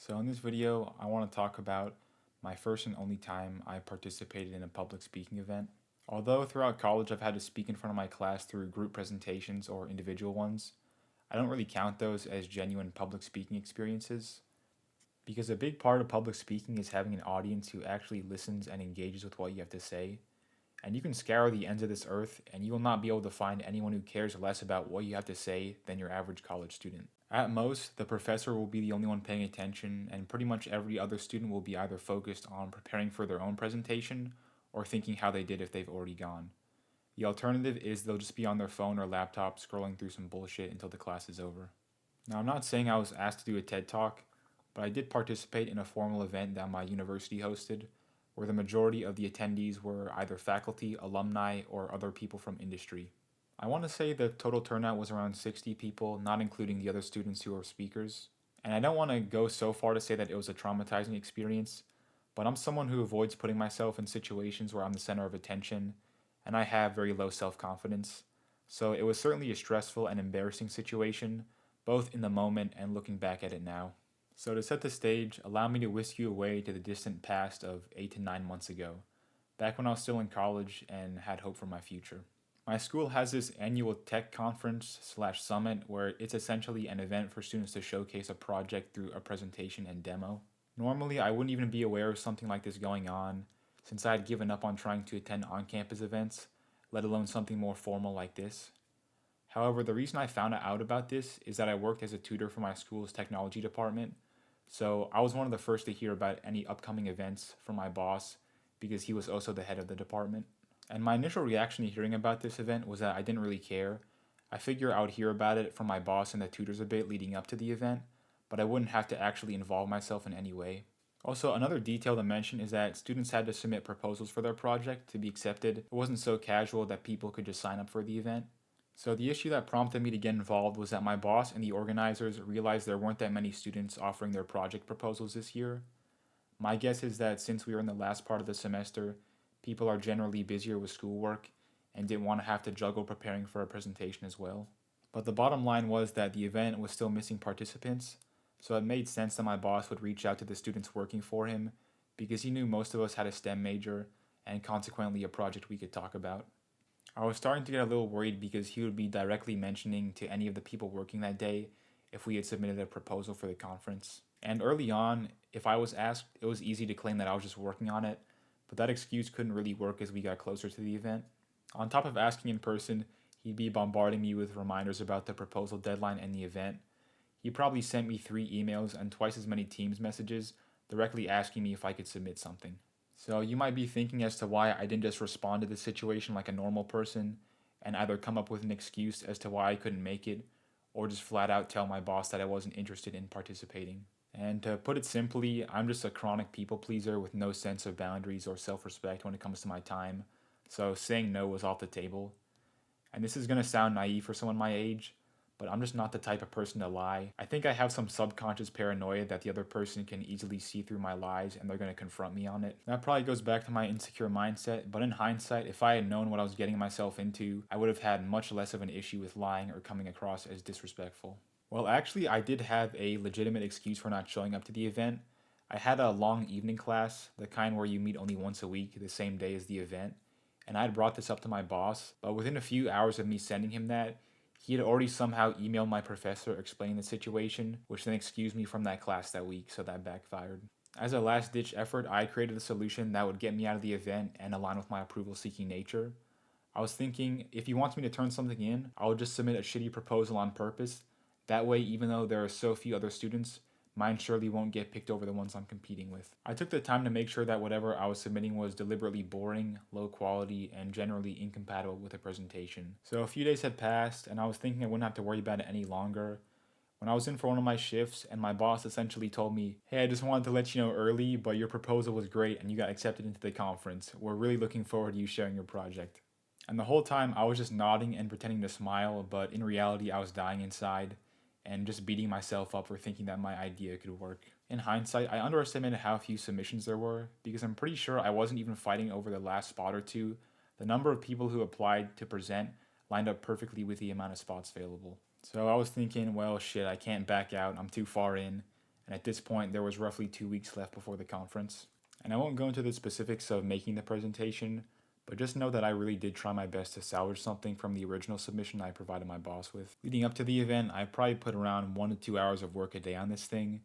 So in this video, I want to talk about my first and only time I participated in a public speaking event. Although throughout college I've had to speak in front of my class through group presentations or individual ones, I don't really count those as genuine public speaking experiences because a big part of public speaking is having an audience who actually listens and engages with what you have to say. And you can scour the ends of this earth and you will not be able to find anyone who cares less about what you have to say than your average college student. At most, the professor will be the only one paying attention, and pretty much every other student will be either focused on preparing for their own presentation or thinking how they did if they've already gone. The alternative is they'll just be on their phone or laptop scrolling through some bullshit until the class is over. Now, I'm not saying I was asked to do a TED Talk, but I did participate in a formal event that my university hosted, where the majority of the attendees were either faculty, alumni, or other people from industry. I want to say the total turnout was around 60 people, not including the other students who were speakers. And I don't want to go so far to say that it was a traumatizing experience, but I'm someone who avoids putting myself in situations where I'm the center of attention, and I have very low self confidence. So it was certainly a stressful and embarrassing situation, both in the moment and looking back at it now. So, to set the stage, allow me to whisk you away to the distant past of 8 to 9 months ago, back when I was still in college and had hope for my future. My school has this annual tech conference slash summit where it's essentially an event for students to showcase a project through a presentation and demo. Normally, I wouldn't even be aware of something like this going on since I had given up on trying to attend on campus events, let alone something more formal like this. However, the reason I found out about this is that I worked as a tutor for my school's technology department, so I was one of the first to hear about any upcoming events from my boss because he was also the head of the department. And my initial reaction to hearing about this event was that I didn't really care. I figured I would hear about it from my boss and the tutors a bit leading up to the event, but I wouldn't have to actually involve myself in any way. Also, another detail to mention is that students had to submit proposals for their project to be accepted. It wasn't so casual that people could just sign up for the event. So, the issue that prompted me to get involved was that my boss and the organizers realized there weren't that many students offering their project proposals this year. My guess is that since we are in the last part of the semester, people are generally busier with schoolwork and didn't want to have to juggle preparing for a presentation as well. But the bottom line was that the event was still missing participants, so it made sense that my boss would reach out to the students working for him because he knew most of us had a STEM major and consequently a project we could talk about. I was starting to get a little worried because he would be directly mentioning to any of the people working that day if we had submitted a proposal for the conference. And early on, if I was asked, it was easy to claim that I was just working on it, but that excuse couldn't really work as we got closer to the event. On top of asking in person, he'd be bombarding me with reminders about the proposal deadline and the event. He probably sent me 3 emails and twice as many Teams messages directly asking me if I could submit something. So you might be thinking as to why I didn't just respond to the situation like a normal person and either come up with an excuse as to why I couldn't make it or just flat out tell my boss that I wasn't interested in participating. And to put it simply, I'm just a chronic people pleaser with no sense of boundaries or self respect when it comes to my time. So saying no was off the table. And this is going to sound naive for someone my age, but I'm just not the type of person to lie. I think I have some subconscious paranoia that the other person can easily see through my lies and they're going to confront me on it. That probably goes back to my insecure mindset, but in hindsight, if I had known what I was getting myself into, I would have had much less of an issue with lying or coming across as disrespectful. Well, actually, I did have a legitimate excuse for not showing up to the event. I had a long evening class, the kind where you meet only once a week, the same day as the event, and I had brought this up to my boss, but within a few hours of me sending him that, he had already somehow emailed my professor explaining the situation, which then excused me from that class that week, so that backfired. As a last ditch effort, I created a solution that would get me out of the event and align with my approval seeking nature. I was thinking, if he wants me to turn something in, I would just submit a shitty proposal on purpose. That way, even though there are so few other students, mine surely won't get picked over the ones I'm competing with. I took the time to make sure that whatever I was submitting was deliberately boring, low quality, and generally incompatible with a presentation. So a few days had passed, and I was thinking I wouldn't have to worry about it any longer. When I was in for one of my shifts, and my boss essentially told me, "Hey, I just wanted to let you know early, but your proposal was great and you got accepted into the conference. We're really looking forward to you sharing your project." And the whole time I was just nodding and pretending to smile, but in reality I was dying inside and just beating myself up for thinking that my idea could work. In hindsight, I underestimated how few submissions there were because I'm pretty sure I wasn't even fighting over the last spot or two. The number of people who applied to present lined up perfectly with the amount of spots available. So I was thinking, well, shit, I can't back out. I'm too far in. and at this point there was roughly 2 weeks left before the conference. And I won't go into the specifics of making the presentation, but just know that I really did try my best to salvage something from the original submission I provided my boss with. Leading up to the event, I probably put around 1 to 2 hours of work a day on this thing,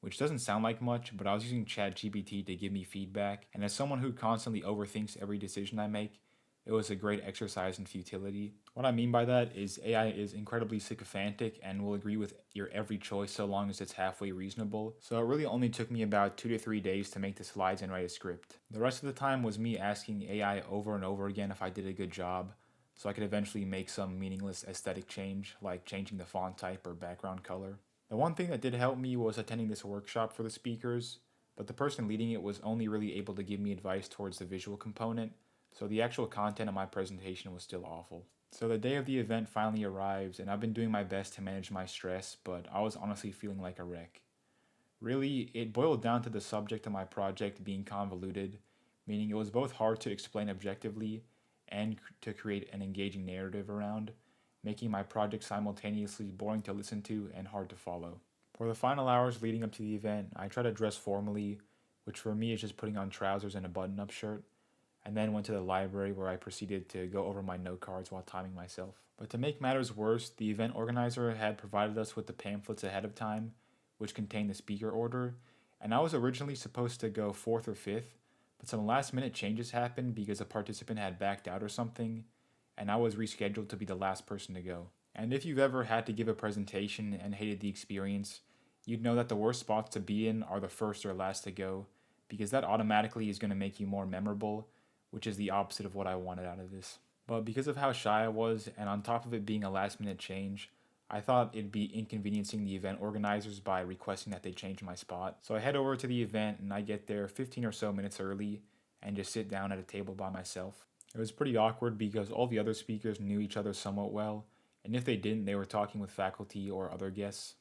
which doesn't sound like much, but I was using ChatGPT to give me feedback, and as someone who constantly overthinks every decision I make, it was a great exercise in futility. What I mean by that is AI is incredibly sycophantic and will agree with your every choice so long as it's halfway reasonable, so it really only took me about 2 to 3 days to make the slides and write a script. The rest of the time was me asking AI over and over again if I did a good job, so I could eventually make some meaningless aesthetic change, like changing the font type or background color. The one thing that did help me was attending this workshop for the speakers, but the person leading it was only really able to give me advice towards the visual component, so the actual content of my presentation was still awful. So the day of the event finally arrives, and I've been doing my best to manage my stress, but I was honestly feeling like a wreck. Really, it boiled down to the subject of my project being convoluted, meaning it was both hard to explain objectively and to create an engaging narrative around, making my project simultaneously boring to listen to and hard to follow. For the final hours leading up to the event, I tried to dress formally, which for me is just putting on trousers and a button up shirt, and then went to the library where I proceeded to go over my note cards while timing myself. But to make matters worse, the event organizer had provided us with the pamphlets ahead of time, which contained the speaker order, and I was originally supposed to go fourth or fifth, but some last minute changes happened because a participant had backed out or something, and I was rescheduled to be the last person to go. And if you've ever had to give a presentation and hated the experience, you'd know that the worst spots to be in are the first or last to go, because that automatically is going to make you more memorable, which is the opposite of what I wanted out of this. But because of how shy I was, and on top of it being a last minute change, I thought it'd be inconveniencing the event organizers by requesting that they change my spot. So I head over to the event and I get there 15 or so minutes early and just sit down at a table by myself. It was pretty awkward because all the other speakers knew each other somewhat well, and if they didn't, they were talking with faculty or other guests.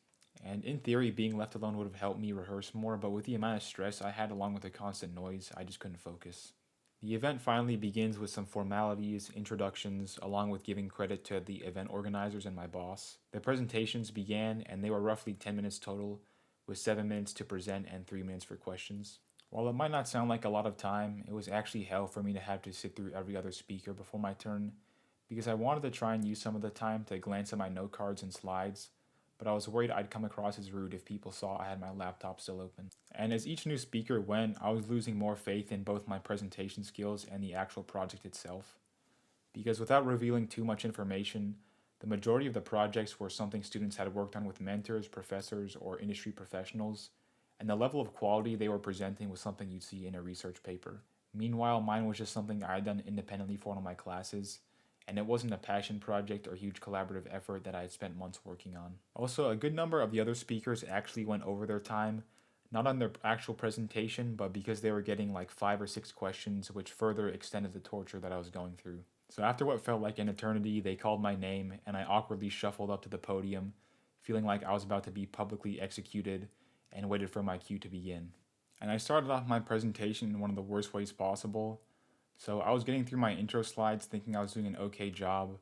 And in theory, being left alone would have helped me rehearse more, but with the amount of stress I had along with the constant noise, I just couldn't focus. The event finally begins with some formalities, introductions, along with giving credit to the event organizers and my boss. The presentations began, and they were roughly 10 minutes total, with 7 minutes to present and 3 minutes for questions. While it might not sound like a lot of time, it was actually hell for me to have to sit through every other speaker before my turn, because I wanted to try and use some of the time to glance at my note cards and slides, but I was worried I'd come across as rude if people saw I had my laptop still open. And as each new speaker went, I was losing more faith in both my presentation skills and the actual project itself. Because without revealing too much information, the majority of the projects were something students had worked on with mentors, professors, or industry professionals, and the level of quality they were presenting was something you'd see in a research paper. Meanwhile, mine was just something I had done independently for one of my classes, and it wasn't a passion project or huge collaborative effort that I had spent months working on. Also, a good number of the other speakers actually went over their time, not on their actual presentation, but because they were getting like 5 or 6 questions, which further extended the torture that I was going through. So after what felt like an eternity, they called my name, and I awkwardly shuffled up to the podium, feeling like I was about to be publicly executed, and waited for my cue to begin. And I started off my presentation in one of the worst ways possible. So I was getting through my intro slides thinking I was doing an okay job,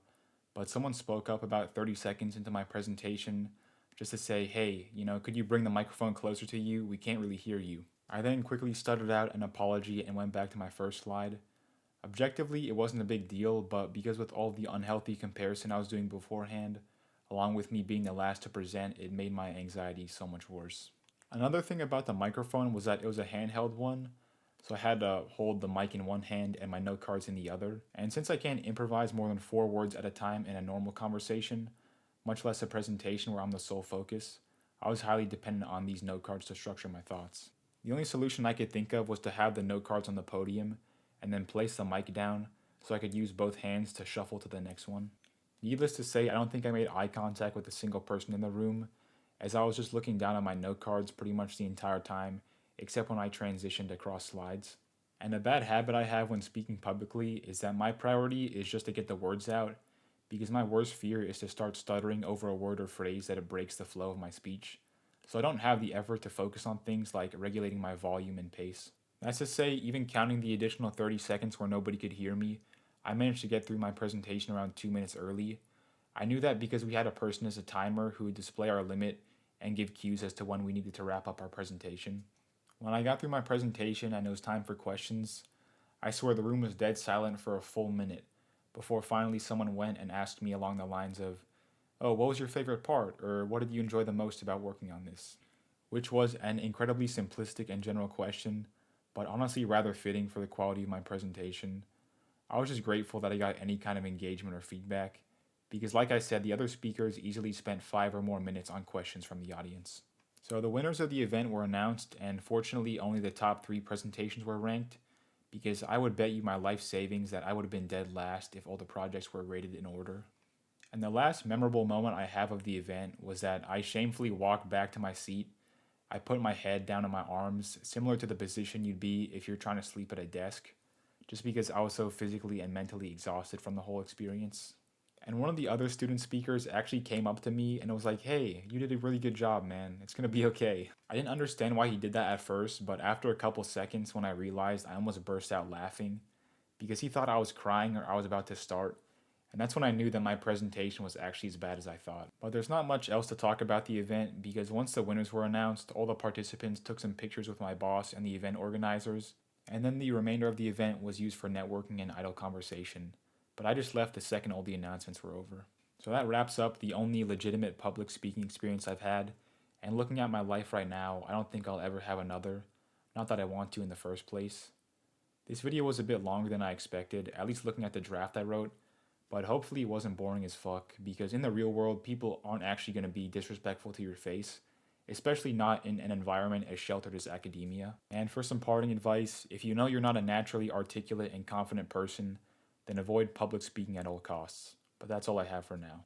but someone spoke up about 30 seconds into my presentation just to say, hey, could you bring the microphone closer to you? We can't really hear you. I then quickly stuttered out an apology and went back to my first slide. Objectively, it wasn't a big deal, but because with all the unhealthy comparison I was doing beforehand, along with me being the last to present, it made my anxiety so much worse. Another thing about the microphone was that it was a handheld one, so I had to hold the mic in one hand and my note cards in the other. And since I can't improvise more than 4 words at a time in a normal conversation, much less a presentation where I'm the sole focus, I was highly dependent on these note cards to structure my thoughts. The only solution I could think of was to have the note cards on the podium and then place the mic down so I could use both hands to shuffle to the next one. Needless to say, I don't think I made eye contact with a single person in the room, as I was just looking down at my note cards pretty much the entire time, except when I transitioned across slides. And a bad habit I have when speaking publicly is that my priority is just to get the words out, because my worst fear is to start stuttering over a word or phrase that it breaks the flow of my speech. So I don't have the effort to focus on things like regulating my volume and pace. That's to say, even counting the additional 30 seconds where nobody could hear me, I managed to get through my presentation around 2 minutes early. I knew that because we had a person as a timer who would display our limit, and give cues as to when we needed to wrap up our presentation. When I got through my presentation and it was time for questions, I swear the room was dead silent for a full minute before finally someone went and asked me along the lines of, "Oh, what was your favorite part?" or "What did you enjoy the most about working on this?" Which was an incredibly simplistic and general question, but honestly rather fitting for the quality of my presentation. I was just grateful that I got any kind of engagement or feedback, because, like I said, the other speakers easily spent 5 or more minutes on questions from the audience. So, the winners of the event were announced, and fortunately, only the top 3 presentations were ranked, because I would bet you my life savings that I would have been dead last if all the projects were rated in order. And the last memorable moment I have of the event was that I shamefully walked back to my seat. I put my head down on my arms, similar to the position you'd be if you're trying to sleep at a desk, just because I was so physically and mentally exhausted from the whole experience. And one of the other student speakers actually came up to me and was like, "Hey, you did a really good job, man. It's gonna be okay." I didn't understand why he did that at first, but after a couple seconds, when I realized, I almost burst out laughing because he thought I was crying or I was about to start. And that's when I knew that my presentation was actually as bad as I thought. But there's not much else to talk about the event because once the winners were announced, all the participants took some pictures with my boss and the event organizers, and then the remainder of the event was used for networking and idle conversation. But I just left the second all the announcements were over. So that wraps up the only legitimate public speaking experience I've had. And looking at my life right now, I don't think I'll ever have another. Not that I want to in the first place. This video was a bit longer than I expected, at least looking at the draft I wrote, but hopefully it wasn't boring as fuck because in the real world, people aren't actually going to be disrespectful to your face, especially not in an environment as sheltered as academia. And for some parting advice, if you know you're not a naturally articulate and confident person, then avoid public speaking at all costs. But that's all I have for now.